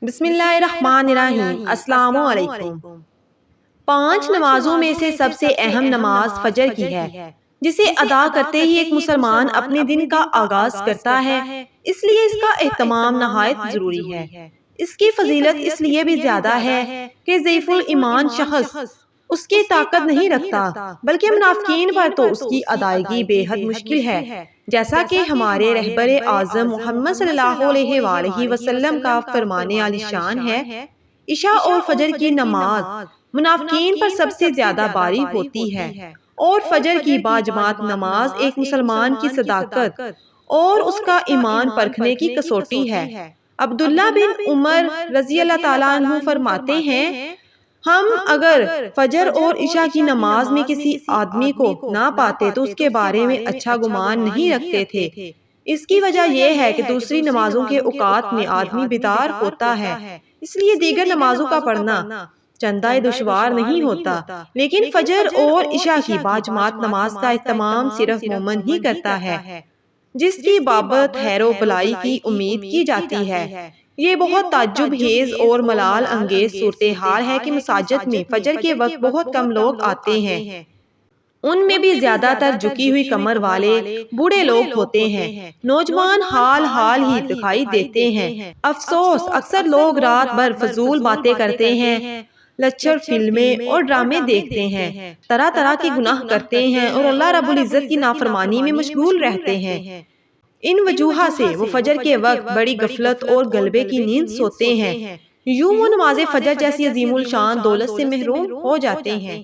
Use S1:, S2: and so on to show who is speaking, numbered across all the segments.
S1: بسم اللہ الرحمن الرحیم۔ السلام علیکم۔ 5 نمازوں میں سے سب سے اہم نماز فجر کی ہے، جسے ادا کرتے ہی ایک مسلمان اپنے دن کا آغاز کرتا ہے، اس لیے اس کا اہتمام نہایت ضروری ہے۔ اس کی فضیلت اس لیے بھی زیادہ ہے کہ ضعیف الایمان شخص اس کی طاقت نہیں رکھتا، بلکہ منافقین پر تو اس کی ادائیگی بے حد مشکل ہے، جیسا کہ ہمارے رہبر اعظم محمد صلی اللہ علیہ وآلہ وسلم کا فرمان عالی شان ہے، عشاء اور فجر کی نماز منافقین پر سب سے زیادہ باری ہوتی ہے، اور فجر کی باجماعت نماز ایک مسلمان کی صداقت اور اس کا ایمان پرکھنے کی کسوٹی ہے۔ عبداللہ بن عمر رضی اللہ تعالیٰ عنہ فرماتے ہیں، ہم اگر فجر اور عشاء کی نماز میں کسی آدمی کو نہ پاتے تو اس کے بارے میں اچھا گمان نہیں رکھتے تھے۔ اس کی وجہ یہ ہے کہ دوسری نمازوں کے اوقات میں آدمی بیدار ہوتا ہے، اس لیے دیگر نمازوں کا پڑھنا چندہ دشوار نہیں ہوتا، لیکن فجر اور عشاء کی باجماعت نماز کا اہتمام صرف مومن ہی کرتا ہے، جس کی بابت خیر و بھلائی کی امید کی جاتی ہے۔ یہ بہت تعجب خیز اور ملال انگیز صورتحال ہے کہ مساجد میں فجر کے وقت بہت کم لوگ آتے ہیں، ان میں بھی زیادہ تر جھکی ہوئی کمر والے بوڑھے لوگ ہوتے ہیں، نوجوان حال ہی دکھائی دیتے ہیں۔ افسوس، اکثر لوگ رات بھر فضول باتیں کرتے ہیں، لچر فلمیں اور ڈرامے دیکھتے ہیں، طرح طرح کے گناہ کرتے ہیں اور اللہ رب العزت کی نافرمانی میں مشغول رہتے ہیں۔ ان وجوہات سے وہ فجر کے وقت بڑی غفلت اور غلبے کی نیند سوتے ہیں، یوں وہ نماز فجر جیسی عظیم الشان دولت سے محروم ہو جاتے ہیں۔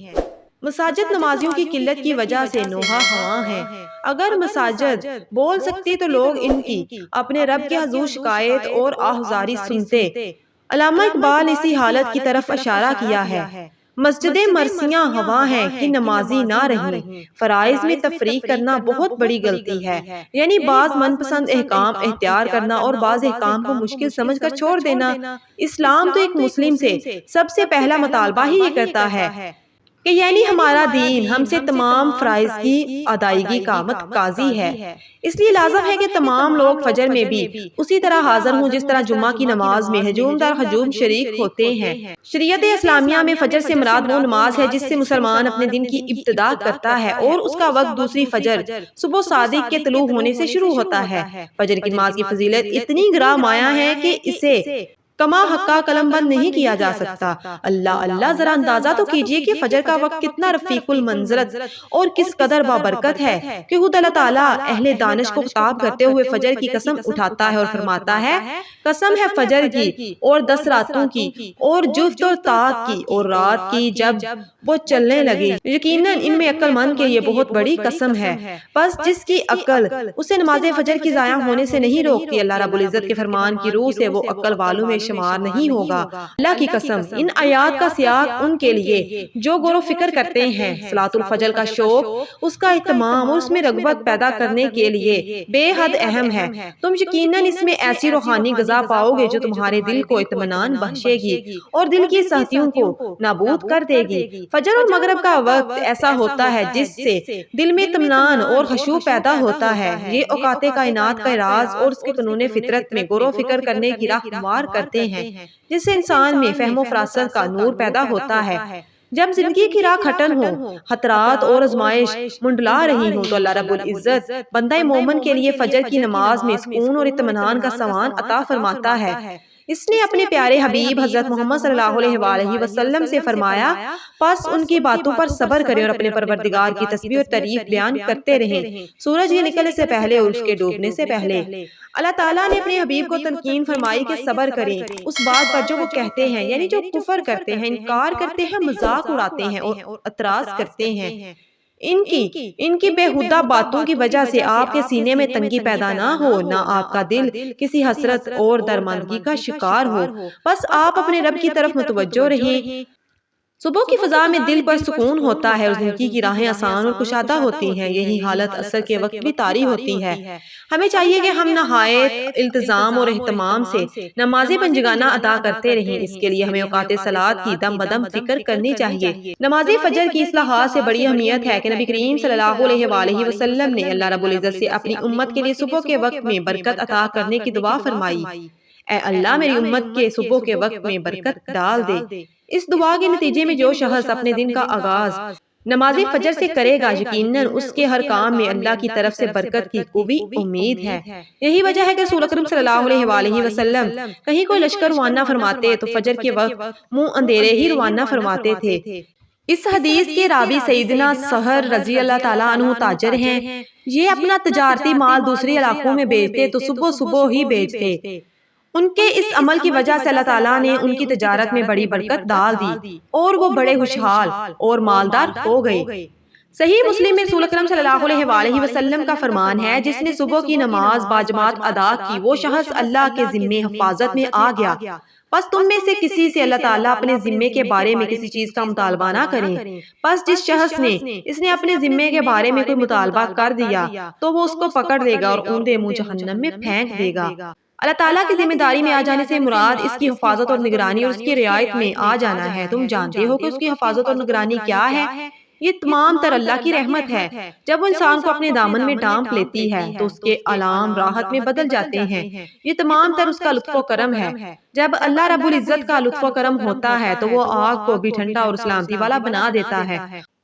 S1: مساجد نمازیوں کی قلت کی وجہ سے نوحہ ہواں ہیں۔ اگر مساجد بول سکتی تو لوگ ان کی اپنے رب کے حضور شکایت اور آہذاری سنتے۔ علامہ اقبال نے اسی حالت کی طرف اشارہ کیا ہے، مسجدیں مرثیاں ہوا ہیں کہ نمازی نہ رہیں، فرائض میں تفریق کرنا بہت بڑی غلطی ہے، یعنی بعض من پسند احکام اختیار کرنا اور بعض احکام کو مشکل سمجھ کر چھوڑ دینا۔ اسلام تو ایک مسلم سے سب سے پہلا مطالبہ ہی یہ کرتا ہے کہ یعنی ہمارا دین ہم سے تمام فرائض کی ادائیگی کا متقاضی ہے، اس لیے لازم ہے کہ تمام لوگ فجر میں بھی اسی طرح حاضر ہوں جس طرح جمعہ کی نماز میں ہجوم در ہجوم شریک ہوتے ہیں۔ شریعت اسلامیہ میں فجر سے مراد وہ نماز ہے جس سے مسلمان اپنے دن کی ابتدا کرتا ہے اور اس کا وقت دوسری فجر صبح صادق کے طلوع ہونے سے شروع ہوتا ہے۔ فجر کی نماز کی فضیلت اتنی گراں مایہ ہے کہ اسے کما حقہ قلم بند نہیں کیا جا سکتا۔ اللہ ذرا اندازہ تو کیجئے کہ فجر کا وقت کتنا رفیق المنزلت اور کس قدر بابرکت ہے کہ خود اللہ تعالیٰ اہل دانش کو خطاب کرتے ہوئے فجر کی قسم اٹھاتا ہے اور فرماتا ہے، قسم ہے فجر کی اور 10 راتوں کی اور جفت اور طاق کی اور رات کی جب وہ چلنے لگی، یقیناً ان میں عقل مند کے یہ بہت بڑی قسم ہے۔ بس جس کی عقل اسے نماز فجر کی ضائع ہونے سے نہیں روکتی، اللہ رب العزت کے فرمان کی روح سے وہ عقل والوں میں شمار نہیں ہوگا۔ اللہ کی قسم، ان آیات کا سیاق ان کے لیے جو غور و فکر کرتے ہیں صلاۃ الفجر کا شوق، اس کا اہتمام اور اس میں رغبت پیدا کرنے کے لیے بے حد اہم ہے۔ تم یقیناً اس میں ایسی روحانی غذا پاؤ گے جو تمہارے دل کو اطمینان بخشے گی اور دل کی سختیوں کو نابود کر دے گی۔ فجر اور مغرب کا وقت ایسا ہوتا ہے جس سے دل میں اطمینان اور خشوع پیدا ہوتا ہے۔ یہ اوقات کائنات کا راز اور اس کے قانون فطرت میں غور و فکر کرنے کی راہ ہموار کرتے ہیں، جس سے انسان میں فہم و فراست کا نور پیدا ہوتا ہے۔ جب زندگی کی راہ کھٹن ہو، خطرات اور آزمائش منڈلا رہی ہوں، تو اللہ رب العزت بندہ مومن کے لیے فجر کی نماز میں سکون اور اطمینان کا سامان عطا فرماتا ہے۔ اس نے اپنے پیارے حبیب حضرت محمد صلی اللہ علیہ وآلہ وسلم سے فرمایا، پس ان کی باتوں پر صبر کریں اور اپنے پروردگار کی تسبیح اور تعریف بیان کرتے رہیں، سورج کے نکلنے سے پہلے اور اس کے ڈوبنے سے پہلے۔ اللہ تعالیٰ نے اپنے حبیب کو تلقین فرمائی کہ صبر کریں اس بات پر جو وہ کہتے ہیں، یعنی جو کفر کرتے ہیں، انکار کرتے ہیں، مذاق اڑاتے ہیں اور اعتراض کرتے ہیں۔ ان کی بےہودہ باتوں کی وجہ سے آپ کے سینے میں تنگی پیدا نہ ہو، نہ آپ کا دل کسی حسرت اور درماندگی کا شکار ہو، بس آپ اپنے رب کی طرف متوجہ رہیں۔ صبح کی فضا میں دل پر سکون ہوتا ہے اور زندگی کی راہیں آسان اور کشادہ ہوتی ہیں، یہی حالت عصر کے وقت بھی طاری ہوتی ہے۔ ہمیں چاہیے کہ ہم نہایت التزام اور اہتمام سے نماز پنجگانہ ادا کرتے رہیں، اس کے لیے ہمیں اوقات صلاۃ کی دم بدم فکر کرنی چاہیے۔ نماز فجر کی اصلاحات سے بڑی اہمیت ہے کہ نبی کریم صلی اللہ علیہ وآلہ وسلم نے اللہ رب العزت سے اپنی امت کے لیے صبح کے وقت میں برکت عطا کرنے کی دعا فرمائی۔ اے اللہ میری امت کے صبح کے وقت میں برکت ڈال دے۔ اس دعا کے نتیجے میں جو شخص اپنے دن کا آغاز نماز فجر سے کرے گا، یقیناً اس کے ہر کام میں اللہ کی طرف سے برکت کی قوی امید ہے۔ یہی وجہ ہے کہ رسول اکرم صلی اللہ علیہ وآلہ وسلم کہیں کوئی لشکر روانہ فرماتے تو فجر کے وقت منہ اندھیرے ہی روانہ فرماتے تھے۔ اس حدیث کے راوی سیدنا سہر رضی اللہ تعالیٰ عنہ تاجر ہیں۔ یہ اپنا تجارتی مال دوسرے علاقوں میں بیچتے تو صبح صبح ہی بیچتے۔ ان کے اس عمل کی وجہ سے اللہ تعالیٰ نے ان کی تجارت میں بڑی برکت ڈال دی اور وہ بڑے خوشحال اور مالدار ہو گئے۔ صحیح مسلم میں رسول اکرم صلی اللہ علیہ وآلہ وسلم کا فرمان ہے، جس نے صبح کی نماز باجماعت ادا کی وہ شخص اللہ کے ذمے حفاظت میں آ گیا۔ پس تم میں سے کسی سے اللہ تعالیٰ اپنے ذمے کے بارے میں کسی چیز کا مطالبہ نہ کریں۔ پس جس شخص نے اپنے ذمے کے بارے میں کوئی مطالبہ کر دیا تو وہ اس کو پکڑ لے گا اور اوندے منہ جہنم میں پھینک دے گا۔ اللہ تعالیٰ کی ذمہ داری میں آ جانے سے مراد اس کی حفاظت اور نگرانی اور اس کی رعایت میں آ جانا ہے۔ تم جانتے ہو کہ اس کی حفاظت اور نگرانی کیا ہے؟ یہ تمام تر اللہ کی رحمت ہے۔ جب وہ انسان کو اپنے دامن میں ڈانپ لیتی ہے تو اس کے علام راحت میں بدل جاتے ہیں۔ یہ تمام تر اس کا لطف و کرم ہے۔ جب اللہ رب العزت کا لطف و کرم ہوتا ہے تو وہ آگ کو بھی ٹھنڈا اور سلامتی والا بنا دیتا ہے،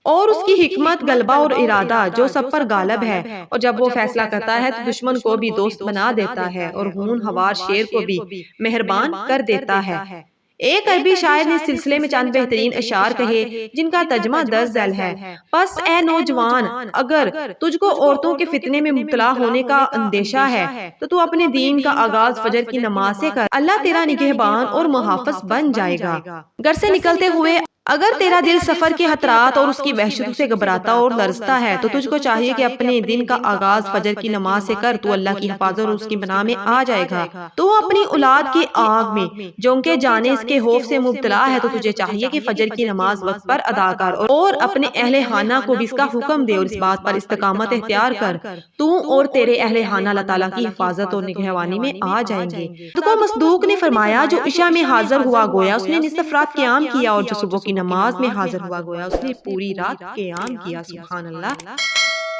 S1: اور اس کی حکمت، غلبہ اور ارادہ جو سب پر غالب ہے، اور جب وہ فیصلہ کرتا ہے تو دشمن کو بھی دوست بنا دیتا ہے اور ہون ہوار شیر کو بھی مہربان کر دیتا ہے۔ ایک عربی شاعر نے اس سلسلے میں چند بہترین اشعار کہے جن کا ترجمہ درج ذیل ہے۔ پس اے نوجوان، اگر تجھ کو عورتوں کے فتنے میں مبتلا ہونے کا اندیشہ ہے تو اپنے دین کا آغاز فجر کی نماز سے کر، اللہ تیرا نگہبان اور محافظ بن جائے گا۔ گھر سے نکلتے ہوئے اگر تیرا دل سفر کے خطرات اور اس کی وحشتوں سے گھبراتا اور لرزتا ہے تو تجھ کو چاہیے کہ اپنے دن کا آغاز فجر کی نماز سے کر، تو اللہ کی حفاظت اور اس کی پناہ میں آ جائے گا۔ تو اپنی اولاد کی آگ میں جھونکے جانے اس کے خوف سے مبتلا ہے تو تجھے چاہیے کہ فجر کی نماز وقت پر ادا کر اور اپنے اہل خانہ کو بھی اس کا حکم دے اور اس بات پر استقامت اختیار کر، تو اور تیرے اہل خانہ اللہ تعالیٰ کی حفاظت اور نگہبانی میں آ جائیں گے۔ مصدوق نے فرمایا، جو عشاء میں حاضر ہوا گویا اس نے نصف رات قیام کیا، اور جو صبح کی نماز میں حاضر ہوا گویا اس نے پوری رات قیام کیا۔ سبحان اللہ۔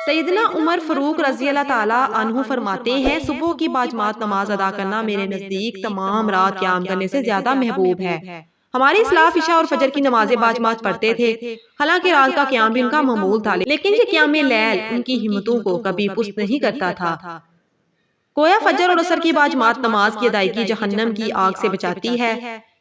S1: سیدنا عمر فاروق رضی اللہ تعالیٰ عنہ فرماتے ہیں، صبح کی باجماعت نماز ادا کرنا میرے نزدیک تمام رات قیام کرنے سے زیادہ محبوب ہے۔ ہمارے اسلاف عشاء اور فجر کی نمازیں باجماعت پڑھتے تھے، حالانکہ رات کا قیام بھی ان کا معمول تھا، لیکن یہ قیام لیل ان کی ہمتوں کو کبھی پست نہیں کرتا تھا۔ گویا فجر اور عصر کی باجماعت نماز کی ادائیگی جہنم کی آگ سے بچاتی ہے۔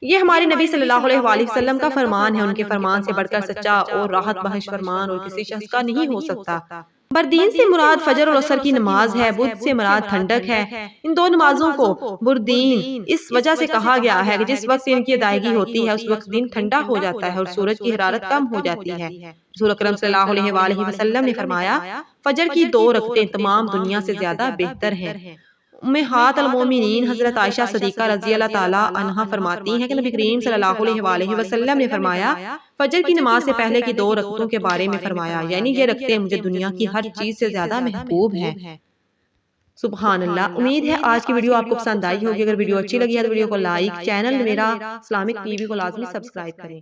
S1: یہ ہمارے نبی صلی اللہ علیہ وآلہ وسلم کا فرمان ہے۔ ان کے فرمان سے بڑھ کر سچا اور راحت بخش فرمان اور کسی شخص کا نہیں ہو سکتا۔ بردین سے مراد فجر اور عصر کی نماز ہے، بدھ سے مراد ٹھنڈک ہے۔ ان دو نمازوں کو بردین اس وجہ سے کہا گیا ہے کہ جس وقت ان کی ادائیگی ہوتی ہے اس وقت دن ٹھنڈا ہو جاتا ہے اور سورج کی حرارت کم ہو جاتی ہے۔ رسول اکرم صلی اللہ علیہ وآلہ وسلم نے فرمایا، فجر کی 2 رکعتیں تمام دنیا سے زیادہ بہتر ہیں۔ امہات المومنین حضرت عائشہ صدیقہ رضی اللہ تعالیٰ عنہا فرماتی ہیں کہ نبی کریم صلی اللہ علیہ وآلہ وسلم نے فرمایا، فجر کی نماز سے پہلے کی 2 رکعتوں کے بارے میں فرمایا، یعنی یہ رکعتیں مجھے دنیا کی ہر چیز سے زیادہ محبوب ہیں۔ سبحان اللہ۔ امید ہے آج کی ویڈیو آپ کو پسند آئی ہوگی۔ اگر ویڈیو اچھی لگی ہے تو ویڈیو کو لائک، چینل میرا اسلامک ٹی وی کو لازمی سبسکرائب کریں۔